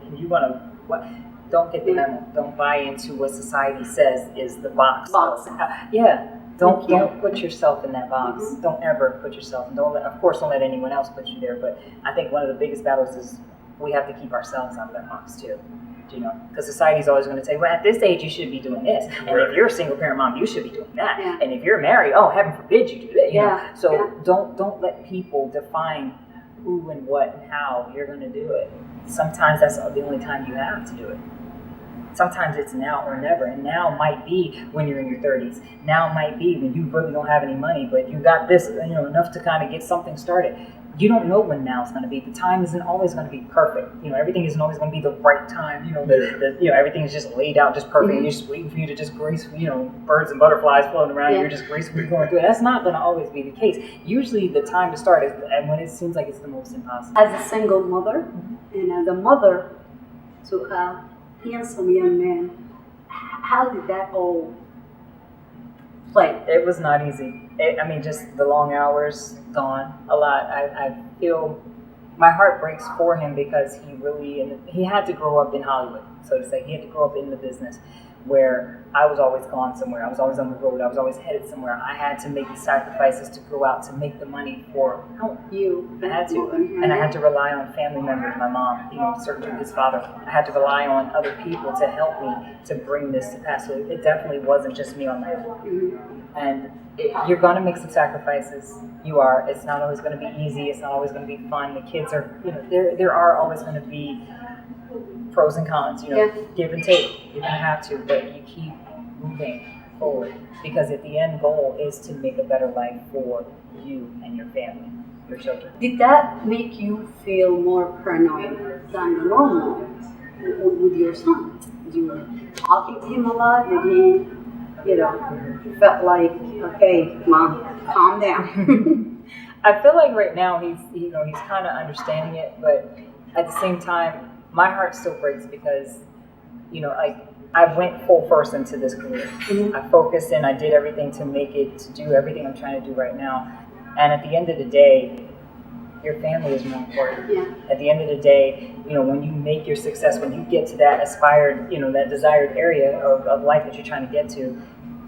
And you want to, what? Don't get the memo. Don't buy into what society says is the box. Don't put yourself in that box. Mm-hmm. Don't ever put yourself, and don't let anyone else put you there. But I think one of the biggest battles is we have to keep ourselves out of that box too. Because society's always going to say, well, at this age, you should be doing this. And if you're a single parent mom, you should be doing that. Yeah. And if you're married, heaven forbid you do that. Don't let people define who and what and how you're going to do it. Sometimes that's the only time you have to do it. Sometimes it's now or never. And now might be when you're in your 30s. Now might be when you really don't have any money, but you got this, enough to kind of get something started. You don't know when now is going to be. The time isn't always going to be perfect. Everything isn't always going to be the right time. Everything is just laid out just perfect. Mm-hmm. You're just waiting for you to just gracefully, birds and butterflies floating around. Yeah. You're just gracefully going through it. That's not going to always be the case. Usually the time to start is when it seems like it's the most impossible. As a single mother, and as a mother to a handsome young man, how did that all play? It was not easy. Just the long hours, gone a lot. feel my heart breaks for him because he had to grow up in Hollywood, so to say. He had to grow up in the business where I was always gone somewhere. I was always on the road. I was always headed somewhere. I had to make the sacrifices to go out to make the money for home. I had to. And I had to rely on family members, my mom, certainly his father. I had to rely on other people to help me to bring this to pass. So it definitely wasn't just me on my own. And you're going to make some sacrifices. You are. It's not always going to be easy. It's not always going to be fun. The kids are, there are always going to be pros and cons, give and take. You're going to have to, but you keep moving forward because at the end goal is to make a better life for you and your family, your children. Did that make you feel more paranoid than the normal with your son? Did you talking to him a lot? Did he, felt like, okay, Mom, calm down? I feel like right now he's kind of understanding it, but at the same time, my heart still breaks because, I went full force into this career. I focused and I did everything to do everything I'm trying to do right now. And at the end of the day, your family is more important. Yeah. At the end of the day, when you make your success, when you get to that aspired, that desired area of life that you're trying to get to,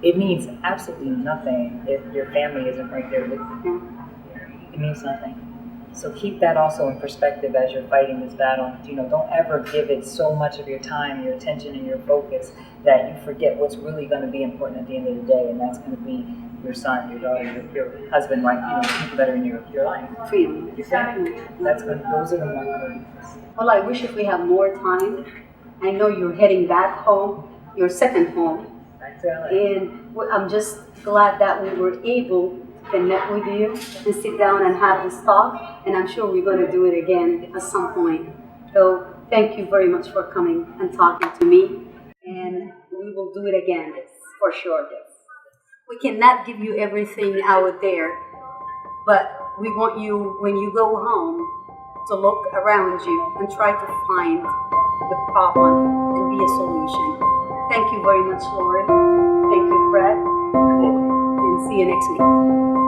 it means absolutely nothing if your family isn't right there with you. It means nothing. So keep that also in perspective as you're fighting this battle. Don't ever give it so much of your time, your attention, and your focus that you forget what's really going to be important at the end of the day, and that's going to be your son, your daughter, your husband, wife, people that are in your life. Family. Your family. Those are the more important things. Well, I wish if we have more time. I know you're heading back home, your second home. Back to LA. And I'm just glad that we were able to connect with you and sit down and have this talk. And I'm sure we're going to do it again at some point. So thank you very much for coming and talking to me. And we will do it again, for sure. We cannot give you everything out there, but we want you, when you go home, to look around you and try to find the problem and be a solution. Thank you very much, Lori. Thank you, Fred. And see you next week.